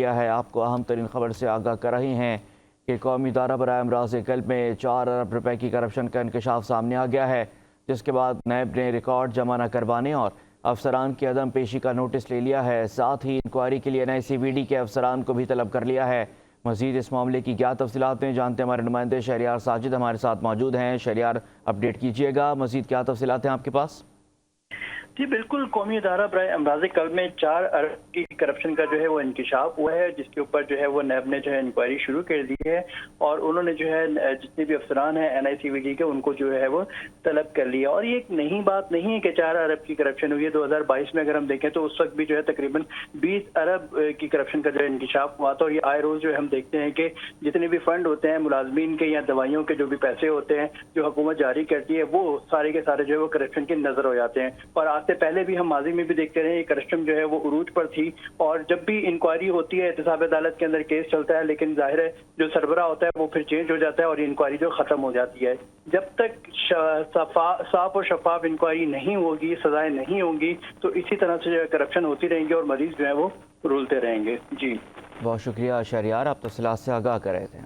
لیا ہے۔ آپ کو اہم ترین خبر سے آگاہ کر رہی ہیں کہ قومی ادارہ برائے امراض قلب میں 4 ارب روپے کی کرپشن کا انکشاف سامنے آ گیا ہے، جس کے بعد نیب نے ریکارڈ جمع نہ کروانے اور افسران کی عدم پیشی کا نوٹس لے لیا ہے۔ ساتھ ہی انکوائری کے لیے NICVD کے افسران کو بھی طلب کر لیا ہے۔ مزید اس معاملے کی کیا تفصیلات ہیں جانتے ہیں ہمارے نمائندے شہریار ساجد ہمارے ساتھ موجود ہیں۔ شہریار، اپڈیٹ کیجیے گا، مزید کیا تفصیلات ہیں آپ کے پاس؟ جی بالکل، قومی ادارہ برائے امراض قلب میں 4 ارب کی کرپشن کا جو ہے وہ انکشاف ہوا ہے، جس کے اوپر جو ہے وہ نیب نے جو ہے انکوائری شروع کر دی ہے اور انہوں نے جو ہے جتنے بھی افسران ہیں NICVD کے ان کو جو ہے وہ طلب کر لیا۔ اور یہ ایک نئی بات نہیں ہے کہ 4 ارب کی کرپشن ہوئی ہے۔ 2022 میں اگر ہم دیکھیں تو اس وقت بھی جو ہے تقریباً 20 ارب کی کرپشن کا جو ہے انکشاف ہوا تھا، اور یہ آئے روز جو ہے ہم دیکھتے ہیں کہ جتنے بھی فنڈ ہوتے ہیں ملازمین کے یا دوائیوں کے جو بھی پیسے ہوتے ہیں جو حکومت جاری کرتی ہے، وہ سارے کے سارے جو ہے وہ کرپشن کی نظر ہو جاتے ہیں۔ اور آج سے پہلے بھی ہم ماضی میں بھی دیکھتے رہے، یہ کرپشن جو ہے وہ عروج پر تھی، اور جب بھی انکوائری ہوتی ہے احتساب عدالت کے اندر کیس چلتا ہے، لیکن ظاہر ہے جو سربراہ ہوتا ہے وہ پھر چینج ہو جاتا ہے اور انکوائری جو ختم ہو جاتی ہے۔ جب تک صاف اور شفاف انکوائری نہیں ہوگی، سزائیں نہیں ہوں گی، تو اسی طرح سے جو ہے کرپشن ہوتی رہیں گی اور مریض جو ہے وہ رولتے رہیں گے۔ جی بہت شکریہ شہریار، آپ تفصیلات سے آگاہ کر رہے تھے۔